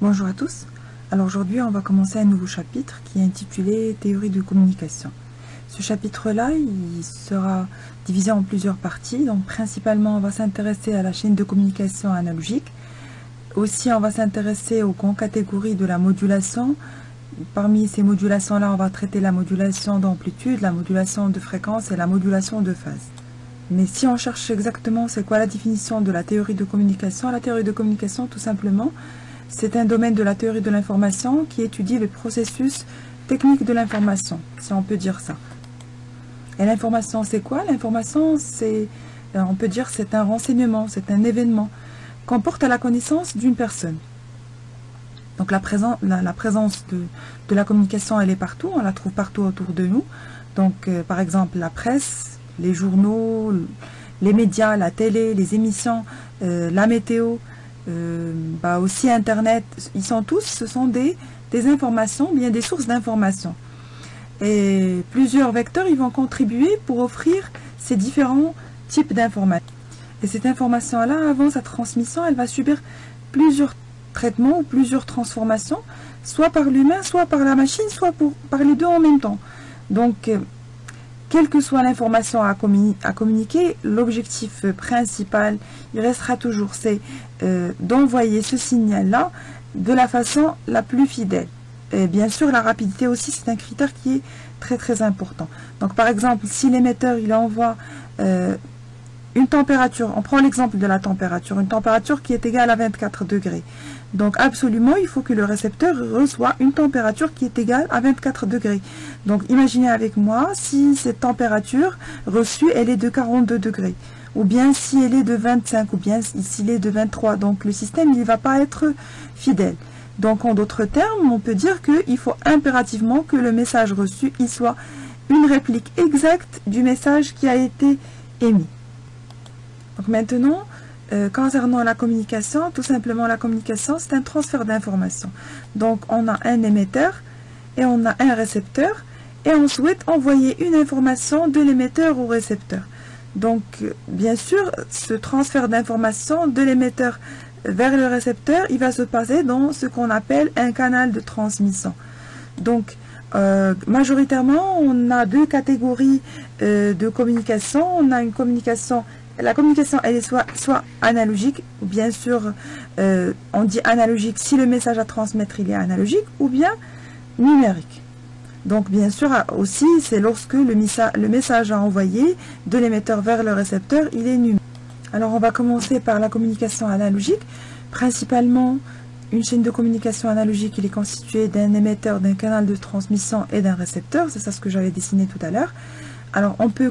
Bonjour à tous. Alors aujourd'hui, on va commencer un nouveau chapitre qui est intitulé Théorie de communication. Ce chapitre-là, il sera divisé en plusieurs parties. Donc principalement, on va s'intéresser à la chaîne de communication analogique. Aussi, on va s'intéresser aux grandes catégories de la modulation. Parmi ces modulations-là, on va traiter la modulation d'amplitude, la modulation de fréquence et la modulation de phase. Mais si on cherche exactement c'est quoi la définition de la théorie de communication, la théorie de communication, tout simplement, c'est un domaine de la théorie de l'information qui étudie le processus technique de l'information, si on peut dire ça. Et l'information, c'est quoi? L'information, c'est, on peut dire, c'est un renseignement, c'est un événement qu'on porte à la connaissance d'une personne. Donc la présence de la communication, elle est partout, on la trouve partout autour de nous. Donc par exemple la presse, les journaux, les médias, la télé, les émissions, la météo, aussi Internet, ce sont des informations, bien des sources d'informations. Et plusieurs vecteurs, ils vont contribuer pour offrir ces différents types d'informations. Et cette information-là, avant sa transmission, elle va subir plusieurs traitements ou plusieurs transformations, soit par l'humain, soit par la machine, soit par les deux en même temps. Donc, quelle que soit l'information à communiquer, l'objectif principal, il restera toujours, c'est d'envoyer ce signal-là de la façon la plus fidèle. Et bien sûr, la rapidité aussi, c'est un critère qui est très très important. Donc par exemple, si l'émetteur il envoie une température, on prend l'exemple de la température, une température qui est égale à 24 degrés. Donc absolument, il faut que le récepteur reçoit une température qui est égale à 24 degrés. Donc imaginez avec moi si cette température reçue, elle est de 42 degrés. Ou bien si elle est de 25, ou bien s'il est de 23. Donc le système, il ne va pas être fidèle. Donc en d'autres termes, on peut dire qu'il faut impérativement que le message reçu, il soit une réplique exacte du message qui a été émis. Donc maintenant, concernant la communication, tout simplement la communication, c'est un transfert d'informations. Donc on a un émetteur et on a un récepteur et on souhaite envoyer une information de l'émetteur au récepteur. Donc bien sûr, ce transfert d'informations de l'émetteur vers le récepteur, il va se passer dans ce qu'on appelle un canal de transmission. Donc majoritairement, on a deux catégories de communication. On a une communication. La communication, elle est soit analogique, ou bien sûr, on dit analogique si le message à transmettre il est analogique, ou bien numérique. Donc bien sûr aussi, c'est lorsque le message à envoyer de l'émetteur vers le récepteur, il est numérique. Alors on va commencer par la communication analogique. Principalement, une chaîne de communication analogique, il est constituée d'un émetteur, d'un canal de transmission et d'un récepteur. C'est ça ce que j'avais dessiné tout à l'heure. Alors on peut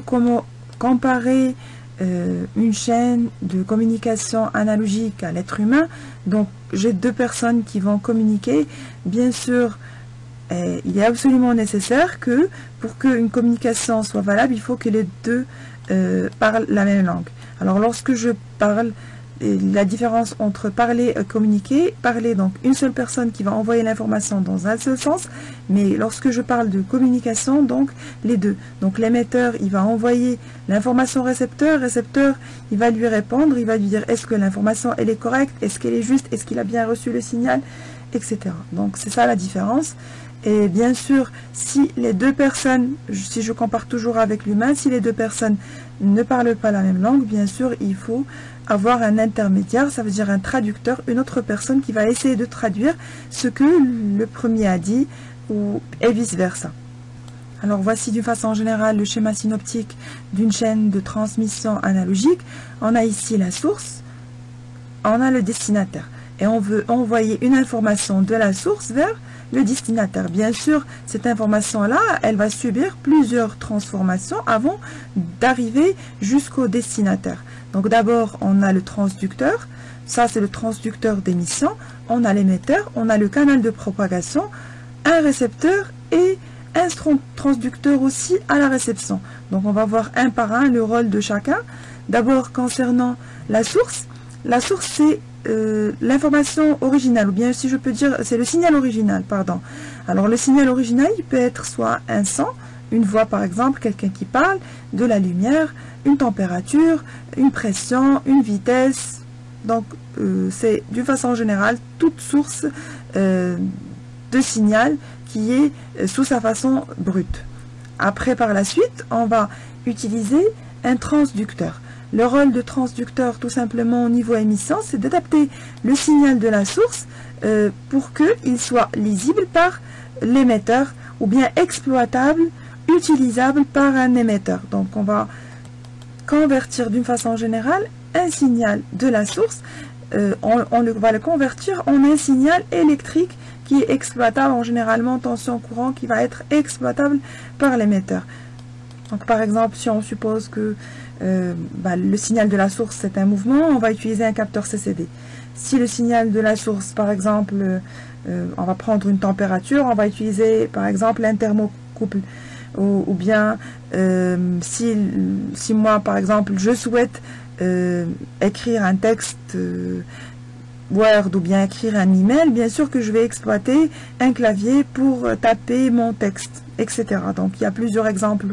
comparer une chaîne de communication analogique à l'être humain. Donc j'ai deux personnes qui vont communiquer. Bien sûr, il est absolument nécessaire que pour qu'une communication soit valable, il faut que les deux parlent la même langue. Alors lorsque je parle, la différence entre parler et communiquer, parler, donc une seule personne qui va envoyer l'information dans un seul sens, mais lorsque je parle de communication, donc les deux. Donc l'émetteur, il va envoyer l'information au récepteur, récepteur, il va lui répondre, il va lui dire est-ce que l'information elle est correcte, est-ce qu'elle est juste, est-ce qu'il a bien reçu le signal, etc. Donc c'est ça la différence. Et bien sûr, si les deux personnes, si je compare toujours avec l'humain, si les deux personnes ne parlent pas la même langue, bien sûr, il faut avoir un intermédiaire, ça veut dire un traducteur, une autre personne qui va essayer de traduire ce que le premier a dit, et vice-versa. Alors voici d'une façon générale le schéma synoptique d'une chaîne de transmission analogique. On a ici la source, on a le destinataire. Et on veut envoyer une information de la source vers le destinataire. Bien sûr, cette information-là, elle va subir plusieurs transformations avant d'arriver jusqu'au destinataire. Donc d'abord, on a le transducteur. Ça, c'est le transducteur d'émission. On a l'émetteur, on a le canal de propagation, un récepteur et un transducteur aussi à la réception. Donc on va voir un par un le rôle de chacun. D'abord, concernant la source c'est l'information originale, ou bien si je peux dire, c'est le signal original, pardon. Alors le signal original, il peut être soit un son, une voix par exemple, quelqu'un qui parle, de la lumière, une température, une pression, une vitesse, Donc, c'est d'une façon générale toute source de signal qui est sous sa façon brute. Après, par la suite, on va utiliser un transducteur. Le rôle de transducteur, tout simplement au niveau émission, c'est d'adapter le signal de la source pour qu'il soit lisible par l'émetteur ou bien exploitable, utilisable par un émetteur. Donc, on va convertir d'une façon générale un signal de la source, va le convertir en un signal électrique qui est exploitable en généralement tension courant qui va être exploitable par l'émetteur. Donc par exemple, si on suppose que le signal de la source c'est un mouvement, on va utiliser un capteur CCD. Si le signal de la source, par exemple, on va prendre une température, on va utiliser par exemple un thermocouple. Ou bien si moi par exemple je souhaite écrire un texte Word ou bien écrire un email, bien sûr que je vais exploiter un clavier pour taper mon texte, etc. Donc il y a plusieurs exemples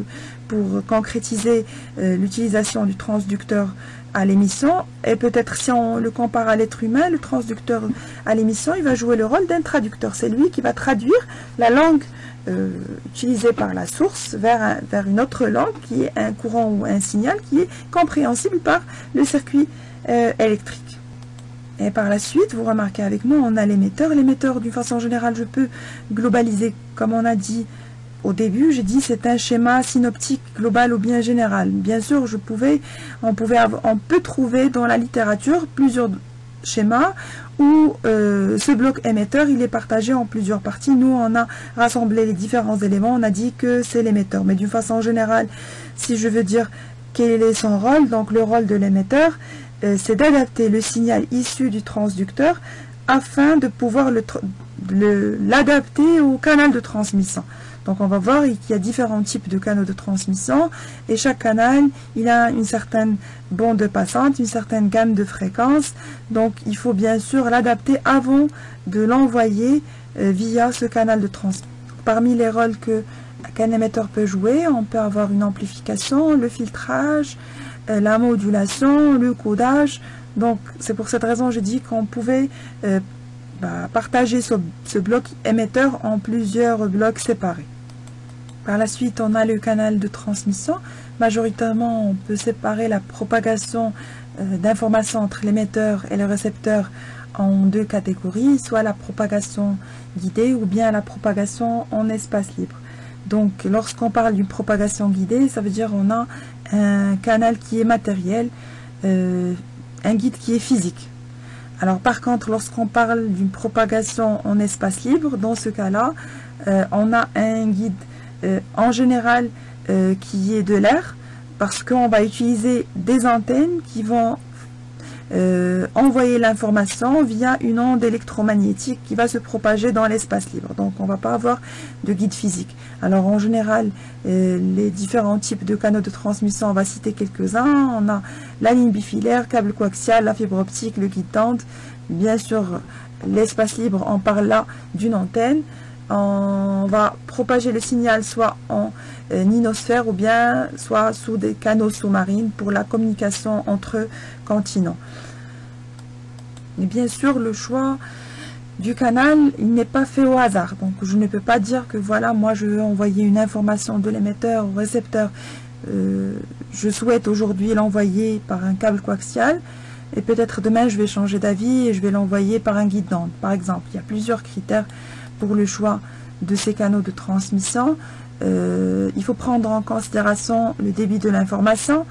pour concrétiser l'utilisation du transducteur à l'émission, et peut-être si on le compare à l'être humain, le transducteur à l'émission, il va jouer le rôle d'un traducteur. C'est lui qui va traduire la langue utilisée par la source vers une autre langue qui est un courant ou un signal qui est compréhensible par le circuit électrique. Et par la suite, vous remarquez avec moi, on a l'émetteur. L'émetteur, d'une façon générale, je peux globaliser, comme on a dit au début, j'ai dit c'est un schéma synoptique global ou bien général. Bien sûr, on peut trouver dans la littérature plusieurs schémas où ce bloc émetteur, il est partagé en plusieurs parties. Nous, on a rassemblé les différents éléments, on a dit que c'est l'émetteur. Mais d'une façon générale, si je veux dire quel est son rôle, donc le rôle de l'émetteur, c'est d'adapter le signal issu du transducteur afin de pouvoir l'adapter au canal de transmission. Donc on va voir qu'il y a différents types de canaux de transmission et chaque canal il a une certaine bande passante, une certaine gamme de fréquences. Donc il faut bien sûr l'adapter avant de l'envoyer via ce canal de transmission. Parmi les rôles qu'un émetteur peut jouer, on peut avoir une amplification, le filtrage, la modulation, le codage. Donc c'est pour cette raison que j'ai dit qu'on pouvait partager ce bloc émetteur en plusieurs blocs séparés. Par la suite, on a le canal de transmission. Majoritairement, on peut séparer la propagation d'informations entre l'émetteur et le récepteur en deux catégories, soit la propagation guidée ou bien la propagation en espace libre. Donc, lorsqu'on parle d'une propagation guidée, ça veut dire qu'on a un canal qui est matériel, un guide qui est physique. Alors, par contre, lorsqu'on parle d'une propagation en espace libre, dans ce cas-là, on a un guide en général qui est de l'air, parce qu'on va utiliser des antennes qui vont envoyer l'information via une onde électromagnétique qui va se propager dans l'espace libre. Donc on ne va pas avoir de guide physique. Alors en général, les différents types de canaux de transmission, on va citer quelques-uns. On a la ligne bifilaire, câble coaxial, la fibre optique, le guide d'onde. Bien sûr, l'espace libre, on parle là d'une antenne. On va propager le signal soit en ionosphère ou bien soit sous des canaux sous-marins pour la communication entre continents. Et bien sûr, le choix du canal, il n'est pas fait au hasard. Donc je ne peux pas dire que voilà, moi je veux envoyer une information de l'émetteur au récepteur. Je souhaite aujourd'hui l'envoyer par un câble coaxial et peut-être demain je vais changer d'avis et je vais l'envoyer par un guide d'onde. Par exemple, il y a plusieurs critères pour le choix de ces canaux de transmission. Il faut prendre en considération le débit de l'information,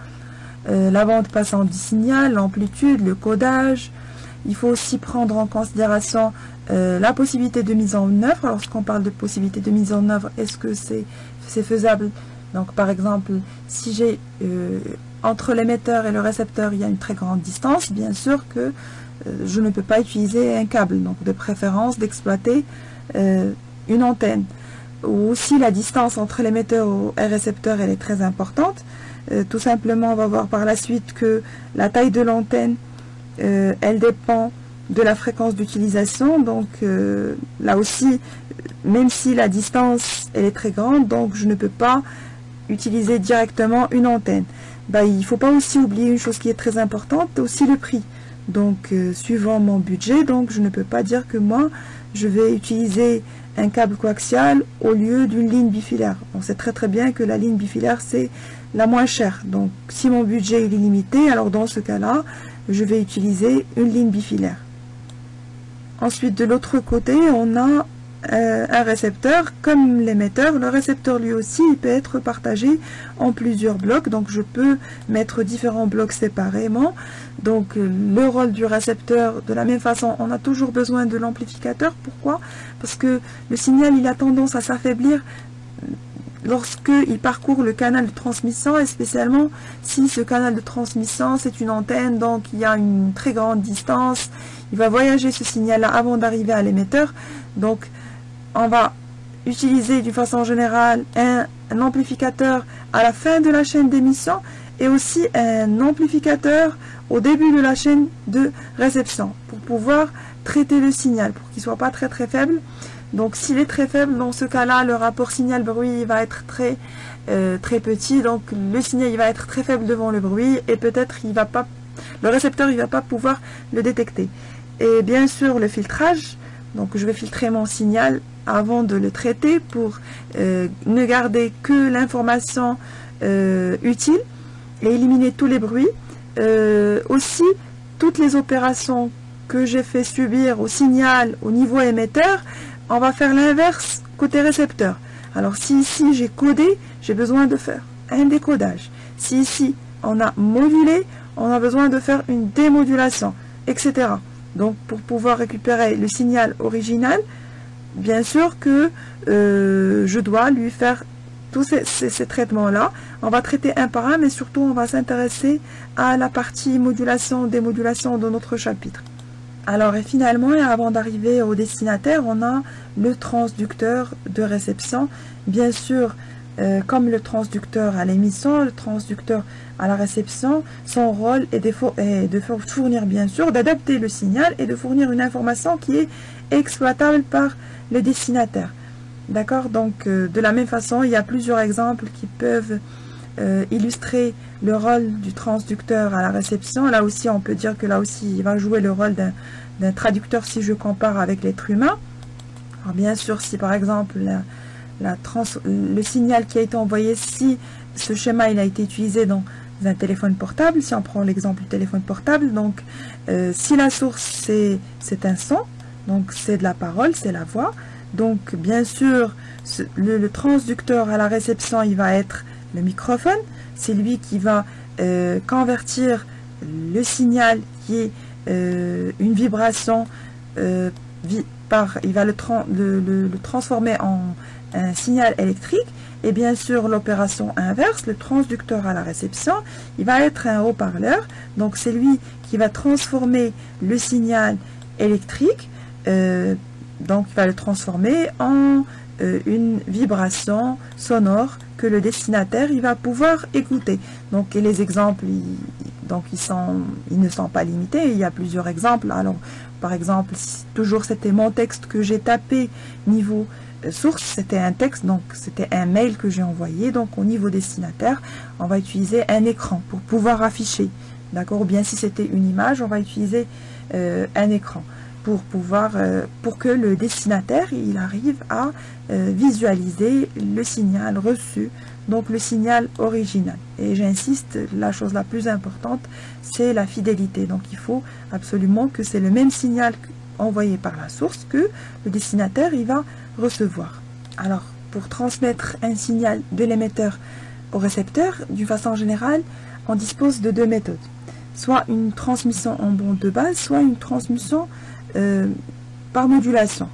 la bande passante du signal, l'amplitude, le codage. Il faut aussi prendre en considération la possibilité de mise en œuvre. Lorsqu'on parle de possibilité de mise en œuvre, est-ce que c'est faisable? Donc par exemple, si j'ai entre l'émetteur et le récepteur, il y a une très grande distance, bien sûr que je ne peux pas utiliser un câble. Donc de préférence d'exploiter une antenne. Ou si la distance entre l'émetteur et le récepteur elle est très importante, tout simplement on va voir par la suite que la taille de l'antenne elle dépend de la fréquence d'utilisation. Donc là aussi, même si la distance elle est très grande, donc je ne peux pas utiliser directement une antenne. Il ne faut pas aussi oublier une chose qui est très importante, aussi le prix. donc suivant mon budget. Donc je ne peux pas dire que moi je vais utiliser un câble coaxial au lieu d'une ligne bifilaire. On sait très bien que la ligne bifilaire c'est la moins chère. Donc si mon budget est limité, alors dans ce cas-là, je vais utiliser une ligne bifilaire. Ensuite, de l'autre côté, on a un récepteur comme l'émetteur. Le récepteur lui aussi il peut être partagé en plusieurs blocs, donc je peux mettre différents blocs séparément. Donc le rôle du récepteur, de la même façon, on a toujours besoin de l'amplificateur. Pourquoi? Parce que le signal il a tendance à s'affaiblir lorsqu'il parcourt le canal de transmission, et spécialement si ce canal de transmission c'est une antenne, donc il y a une très grande distance, il va voyager ce signal là avant d'arriver à l'émetteur. Donc on va utiliser d'une façon générale un amplificateur à la fin de la chaîne d'émission et aussi un amplificateur au début de la chaîne de réception pour pouvoir traiter le signal, pour qu'il ne soit pas très faible. Donc s'il est très faible, dans ce cas-là, le rapport signal-bruit va être très petit, donc le signal il va être très faible devant le bruit et peut-être le récepteur il va pas pouvoir le détecter. Et bien sûr le filtrage, donc je vais filtrer mon signal avant de le traiter pour ne garder que l'information utile et éliminer tous les bruits. Aussi, toutes les opérations que j'ai fait subir au signal au niveau émetteur, on va faire l'inverse côté récepteur. Alors si ici j'ai codé, j'ai besoin de faire un décodage. Si ici on a modulé, on a besoin de faire une démodulation, etc. Donc pour pouvoir récupérer le signal original, bien sûr que je dois lui faire tous ces traitements-là. On va traiter un par un, mais surtout on va s'intéresser à la partie modulation, démodulation de notre chapitre. Alors et finalement, et avant d'arriver au destinataire, on a le transducteur de réception. Bien sûr, comme le transducteur à l'émission, le transducteur à la réception, son rôle est de fournir, bien sûr, d'adapter le signal et de fournir une information qui est exploitable par le destinataire. D'accord? Donc, de la même façon, il y a plusieurs exemples qui peuvent illustrer le rôle du transducteur à la réception. Là aussi, on peut dire que là aussi, il va jouer le rôle d'un traducteur si je compare avec l'être humain. Alors, bien sûr, si par exemple, le signal qui a été envoyé, si ce schéma il a été utilisé dans un téléphone portable, si on prend l'exemple du téléphone portable, donc si la source c'est un son, donc c'est de la parole, c'est la voix, donc bien sûr le transducteur à la réception il va être le microphone, c'est lui qui va convertir le signal qui est une vibration il va le transformer en un signal électrique. Et bien sûr l'opération inverse, le transducteur à la réception, il va être un haut-parleur, donc c'est lui qui va transformer le signal électrique, donc il va le transformer en une vibration sonore que le destinataire il va pouvoir écouter. Donc et les exemples ils ne sont pas limités, il y a plusieurs exemples. Alors par exemple, toujours c'était mon texte que j'ai tapé niveau source, c'était un texte, donc c'était un mail que j'ai envoyé. Donc au niveau destinataire, on va utiliser un écran pour pouvoir afficher, d'accord, ou bien si c'était une image, on va utiliser un écran pour que le destinataire il arrive à visualiser le signal reçu, donc le signal original. Et j'insiste, la chose la plus importante c'est la fidélité, donc il faut absolument que c'est le même signal envoyé par la source que le destinataire il va recevoir. Alors pour transmettre un signal de l'émetteur au récepteur, d'une façon générale on dispose de deux méthodes, soit une transmission en bande de base, soit une transmission par modulation.